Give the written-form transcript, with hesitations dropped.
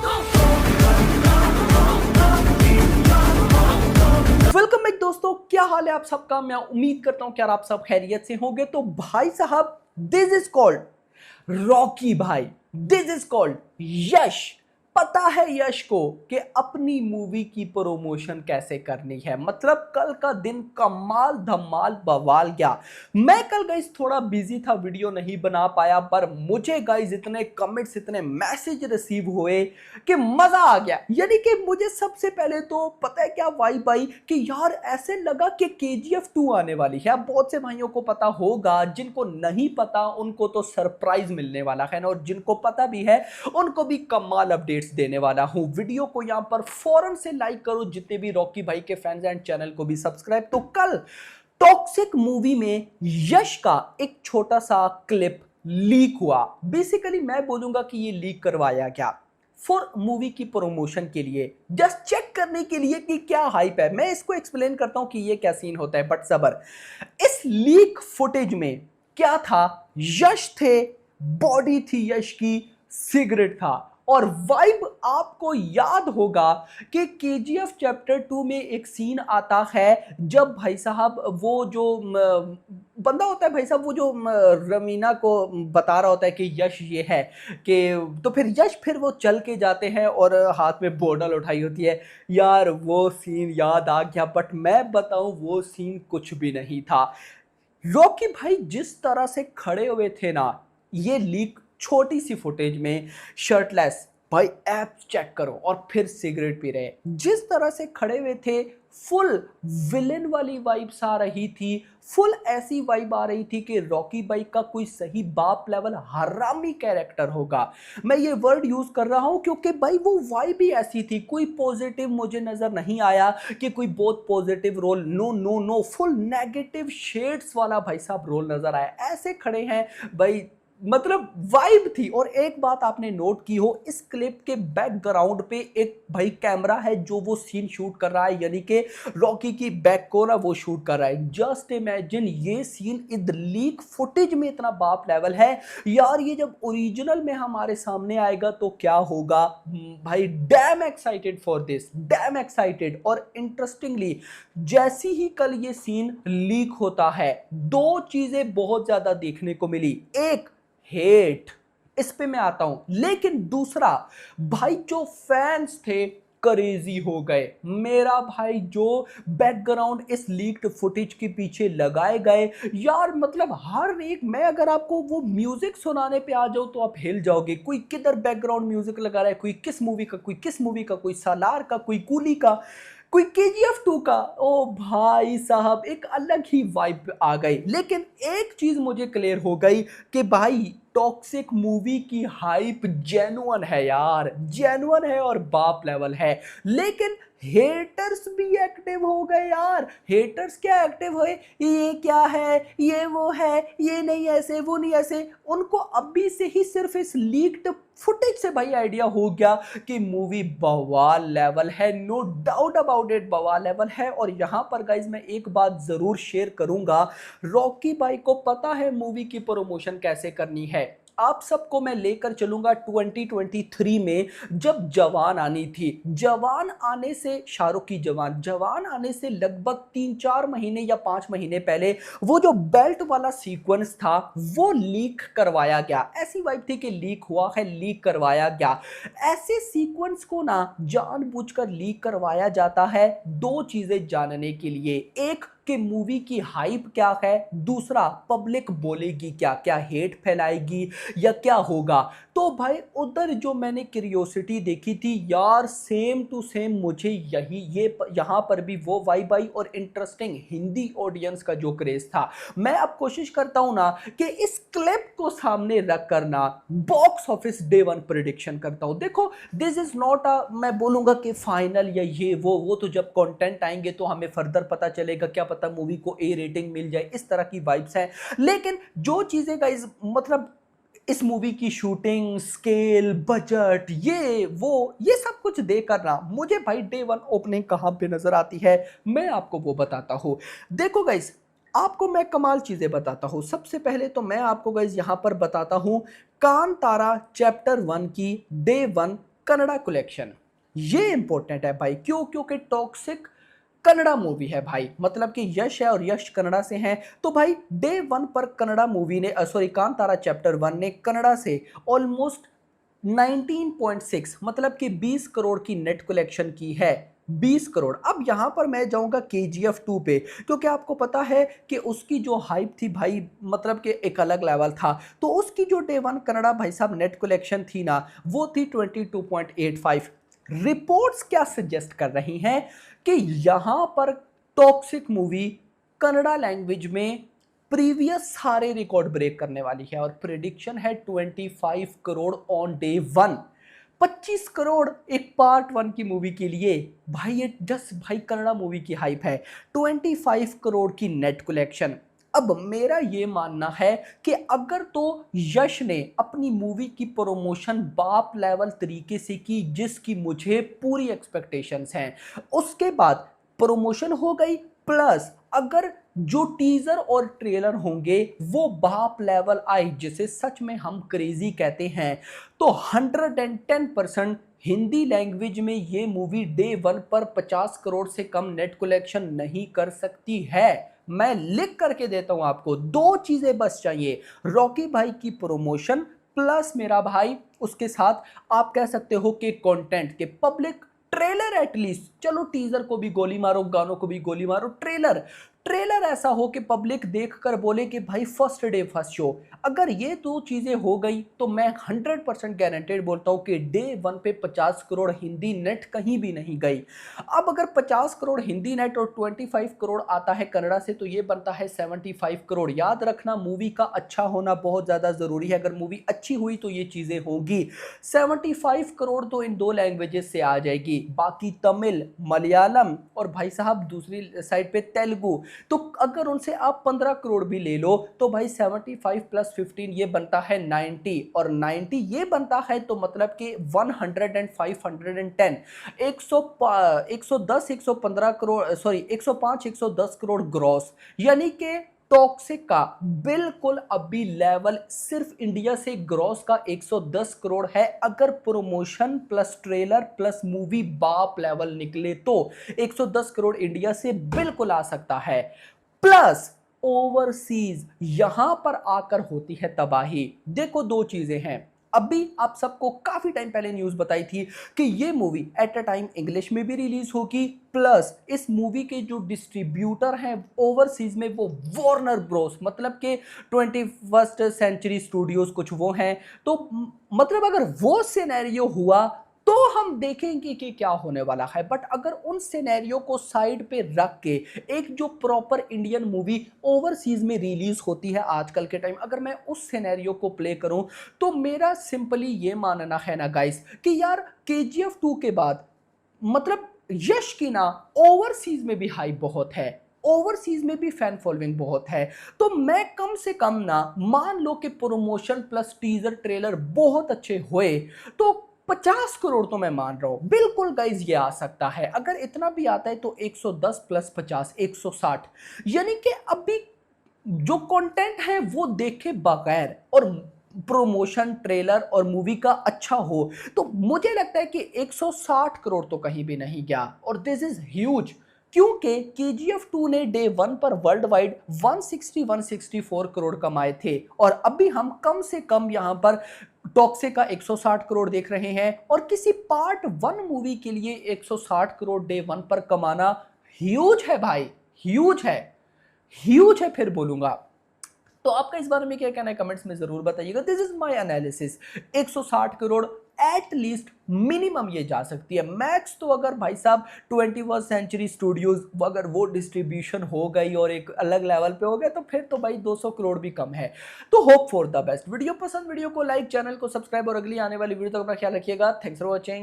Welcome back दोस्तों, क्या हाल है आप सबका। मैं उम्मीद करता हूं कि यार आप सब खैरियत से होंगे। तो भाई साहब, दिस इज कॉल्ड रॉकी भाई, दिस इज कॉल्ड यश। पता है यश को कि अपनी मूवी की प्रमोशन कैसे करनी है। मतलब कल का दिन कमाल धमाल बवाल गया। मैं कल गाइस थोड़ा बिजी था, वीडियो नहीं बना पाया, पर मुझे गाइस इतने कमेंट्स, इतने मैसेज रिसीव हुए कि मजा आ गया। यानी कि मुझे सबसे पहले तो पता है क्या वाइब आई कि यार ऐसे लगा कि KGF 2 आने वाली है। अब बहुत से भाइयों को पता होगा, जिनको नहीं पता उनको तो सरप्राइज मिलने वाला है ना, और जिनको पता भी है उनको भी कमाल अपडेट्स देने वाला हूं। वीडियो को यहां पर फौरन से लाइक करो, जितने भी रॉकी भाई के फैंस एंड चैनल को भी सब्सक्राइब। तो कल टॉक्सिक मूवी में यश का एक छोटा सा क्लिप लीक हुआ। बेसिकली मैं बोलूंगा कि ये लीक करवाया गया फॉर मूवी की प्रमोशन के लिए, जस्ट चेक करने के लिए कि क्या हाइप है। मैं इसको एक्सप्लेन करता हूं कि ये क्या सीन होता है, बट सबर। इस लीक फुटेज में क्या था, यश थे, बॉडी थी यश की, सिगरेट था, और वाइब आपको याद होगा कि KGF चैप्टर 2 में एक सीन आता है जब भाई साहब वो जो बंदा होता है, भाई साहब वो जो रमीना को बता रहा होता है कि यश ये है कि, तो फिर यश फिर वो चल के जाते हैं और हाथ में बोतल उठाई होती है। यार वो सीन याद आ गया, बट मैं बताऊं वो सीन कुछ भी नहीं था। रॉकी भाई जिस तरह से खड़े हुए थे ना, ये लीक छोटी सी फुटेज में, शर्टलेस, भाई ऐप चेक करो, और फिर सिगरेट पी रहे, जिस तरह से खड़े हुए थे, फुल विलेन वाली वाइब्स आ रही थी। फुल ऐसी वाइब आ रही थी कि रॉकी भाई का कोई सही बाप लेवल हरामी कैरेक्टर होगा। मैं ये वर्ड यूज कर रहा हूं क्योंकि भाई वो वाइब ही ऐसी थी। कोई पॉजिटिव मुझे नजर नहीं आया कि कोई बहुत positive role, no no no, full negative shades वाला भाई साहब रोल नजर आया। ऐसे खड़े हैं भाई, मतलब वाइब थी। और एक बात आपने नोट की हो, इस क्लिप के बैकग्राउंड पे एक भाई कैमरा है जो वो सीन शूट कर रहा है, यानी कि रॉकी की बैक को ना वो शूट कर रहा है। जस्ट इमेजिन, ये सीन इस लीक फुटेज में इतना बाप लेवल है यार। ये जब ओरिजिनल में हमारे सामने आएगा तो क्या होगा भाई। Dam excited for this, dam excited. और इंटरेस्टिंगली, जैसी ही कल ये सीन लीक होता है, दो चीजें बहुत ज्यादा देखने को मिली। एक, हेट, इस पे मैं आता हूं, लेकिन दूसरा, भाई जो फैंस थे क्रेजी हो गए। मेरा भाई जो बैकग्राउंड इस लीक्ड फुटेज के पीछे लगाए गए यार, मतलब हर एक, मैं अगर आपको वो म्यूजिक सुनाने पे आ जाऊं तो आप हिल जाओगे। कोई किधर बैकग्राउंड म्यूजिक लगा रहा है, कोई किस मूवी का, कोई किस मूवी का, कोई सालार का, कोई कूली का, कोई KGF 2 का। ओ भाई साहब, एक अलग ही वाइब आ गई। लेकिन एक चीज मुझे क्लियर हो गई कि भाई टॉक्सिक मूवी की हाइप जेन्युइन है यार, जेन्युइन है और बाप लेवल है। लेकिन हेटर्स भी एक्टिव हो गए यार। हेटर्स क्या एक्टिव हुए, ये क्या है, ये वो है, ये नहीं ऐसे, वो नहीं ऐसे। उनको अभी से ही सिर्फ इस लीक्ड फुटेज से भाई आइडिया हो गया कि मूवी बवाल लेवल है। नो डाउट अबाउट इट, बवाल लेवल है। और यहां पर गाइज मैं एक बात जरूर शेयर करूंगा, रॉकी भाई को पता है मूवी की प्रमोशन कैसे करनी है। आप सबको मैं लेकर चलूंगा 2023 में, जब जवान आनी थी। जवान आने से, शाहरुख की जवान, जवान आने से लगभग 3-4 महीने या 5 महीने पहले वो जो बेल्ट वाला सीक्वेंस था वो लीक करवाया गया। ऐसी वाइब थी कि लीक हुआ है, लीक करवाया गया। ऐसे सीक्वेंस को ना जानबूझकर लीक करवाया जाता है दो चीजें जानने के लिए। एक, कि मूवी की हाइप क्या है, दूसरा पब्लिक बोलेगी क्या, क्या हेट फैलाएगी या क्या होगा। तो भाई उधर जो मैंने क्यूरियोसिटी देखी थी यार, सेम टू सेम मुझे यही ये यहां पर भी वो वाइब आई। और इंटरेस्टिंग, हिंदी ऑडियंस का जो क्रेज था, मैं अब कोशिश करता हूं ना कि इस क्लिप को सामने रख कर ना बॉक्स ऑफिस डे 1 प्रिडिक्शन करता हूं। देखो, दिस इज नॉट अ, मैं बोलूंगा कि फाइनल या ये वो तो जब कंटेंट आएंगे तो हमें फर्दर पता चलेगा, क्या पता मूवी को A रेटिंग मिल जाए, इस तरह की वाइब्स हैं। लेकिन जो चीजें गाइस, मतलब इस मूवी की शूटिंग स्केल, बजट, ये सब कुछ देखकर ना मुझे भाई डे 1 ओपनिंग कहां पे नजर आती है, मैं आपको वो बताता हूं। देखो गाइस, आपको मैं कमाल चीजें बताता हूं। सबसे पहले तो मैं आपको गाइस यहां पर बताता हूं कांतारा चैप्टर 1 की डे 1 कन्नड़ा कलेक्शन। ये इंपॉर्टेंट है भाई, क्यों? क्योंकि टॉक्सिक कन्नड़ा मूवी है भाई, मतलब कि यश है और यश कन्नड़ा से हैं। तो भाई डे वन पर कन्नड़ा मूवी ने सॉरी कांतारा चैप्टर 1 ने कन्नड़ा से ऑलमोस्ट 19.6 मतलब कि 20 करोड़ की नेट कलेक्शन की है। 20 करोड़। अब यहां पर मैं जाऊंगा केजीएफ 2 पे, क्योंकि आपको पता है कि उसकी जो हाइप थी भाई, मतलब कि एक अलग लेवल था। तो उसकी जो डे वन कन्नड़ा भाई साहब नेट कलेक्शन थी ना, वो थी 22.85। रिपोर्ट्स क्या सजेस्ट कर रही हैं कि यहां पर टॉक्सिक मूवी कन्नड़ा लैंग्वेज में प्रीवियस सारे रिकॉर्ड ब्रेक करने वाली है, और प्रिडिक्शन है 25 crore on day one. 25 crore एक पार्ट 1 की मूवी के लिए भाई, ये जस्ट भाई कन्नड़ा मूवी की हाइप है। 25 करोड़ की नेट कलेक्शन। अब मेरा ये मानना है कि अगर तो यश ने अपनी मूवी की प्रमोशन बाप लेवल तरीके से की, जिसकी मुझे पूरी एक्सपेक्टेशंस हैं, उसके बाद प्रमोशन हो गई, प्लस अगर जो टीजर और ट्रेलर होंगे वो बाप लेवल आए, जिसे सच में हम क्रेजी कहते हैं, तो 110% हिंदी लैंग्वेज में ये मूवी डे वन पर 50 करोड़ से कम नेट कलेक्शन नहीं कर सकती है। मैं लिख करके देता हूं आपको, दो चीजें बस चाहिए, रॉकी भाई की प्रमोशन प्लस मेरा भाई उसके साथ आप कह सकते हो कि कंटेंट के पब्लिक ट्रेलर एटलीस्ट, चलो टीजर को भी गोली मारो, गानों को भी गोली मारो, ट्रेलर ट्रेलर ऐसा हो कि पब्लिक देखकर बोले कि भाई फर्स्ट डे फर्स्ट शो। अगर ये दो चीजें हो गई तो मैं 100% गारंटेड बोलता हूं कि डे वन पे 50 करोड़ हिंदी नेट कहीं भी नहीं गई। अब अगर 50 करोड़ हिंदी नेट और 25 करोड़ आता है कन्नड़ा से, तो ये बनता है 75 करोड़। याद रखना, मूवी का अच्छा होना बहुत ज्यादा जरूरी है, अगर मूवी अच्छी हुई तो ये चीजें होगी। 75 करोड़ तो इन दो लैंग्वेजेस से आ जाएगी, बाकी तमिल, मलयालम और भाई साहब दूसरी साइड पे तेलुगु, तो अगर उनसे आप 15 करोड़ भी ले लो तो भाई 75 प्लस 15 ये बनता है 90, और 90 ये बनता है तो मतलब कि 100 and 510, 110 115 crore, sorry 105 110 crore gross. यानी कि टॉक्सिक का बिल्कुल अभी लेवल सिर्फ इंडिया से ग्रॉस का 110 करोड़ है। अगर promotion plus trailer plus movie बाप लेवल निकले तो 110 करोड़ इंडिया से बिल्कुल आ सकता है। प्लस ओवरसीज यहां पर आकर होती है तबाही। देखो दो चीजें हैं, अभी आप सबको काफी टाइम पहले न्यूज बताई थी कि ये movie at a time English में भी रिलीज होगी, प्लस इस मूवी के जो डिस्ट्रीब्यूटर हैं ओवरसीज में वो वार्नर ब्रोस, मतलब कि 21st सेंचुरी स्टूडियोज कुछ वो हैं। तो मतलब अगर वो सिनेरियो हुआ तो हम देखेंगे कि क्या होने वाला है। बट अगर उन सिनेरियो को साइड पे रख के एक जो प्रॉपर इंडियन मूवी ओवरसीज में रिलीज होती है आजकल के टाइम, अगर मैं उस सिनेरियो को प्ले करूं, तो मेरा सिंपली ये मानना है ना गाइस कि यार केजीएफ 2 के बाद मतलब यश की ना ओवरसीज में भी हाइप बहुत है, ओवरसीज में भी फैन फॉलोइंग बहुत है। तो मैं कम से कम ना मान लो कि प्रमोशन प्लस टीजर ट्रेलर बहुत अच्छे हुए तो 50 करोड़ तो मैं मान रहा हूं बिल्कुल गाइज ये आ सकता है। अगर इतना भी आता है तो 110 प्लस 50 160, यानी कि अभी जो कंटेंट है वो देखे बगैर और प्रमोशन ट्रेलर और मूवी का अच्छा हो, तो मुझे लगता है कि 160 करोड़ तो कहीं भी नहीं गया, और दिस इज ह्यूज। क्योंकि केजीएफ 2 ने डे वन पर वर्ल्ड वाइड 164 करोड़ कमाए थे, और अभी हम कम से कम यहां पर टॉक्सिक का 160 करोड़ देख रहे हैं, और किसी पार्ट 1 मूवी के लिए 160 करोड़ डे वन पर कमाना ह्यूज है भाई, ह्यूज है, ह्यूज है फिर बोलूंगा। तो आपका इस बारे में क्या कहना है कमेंट्स में जरूर बताइएगा। This is my analysis. 160 crore at least minimum ये जा सकती है, मैक्स तो अगर भाई साहब 21st सेंचुरी स्टूडियोज अगर वो डिस्ट्रीब्यूशन हो गई और एक अलग लेवल पे हो गया तो फिर तो भाई 200 करोड़ भी कम है। तो hope for the best. Video पसंद, वीडियो को लाइक, चैनल को सब्सक्राइब और अगली आने वाली वीडियो तक अपना ख्याल रखिएगा। Thanks for watching.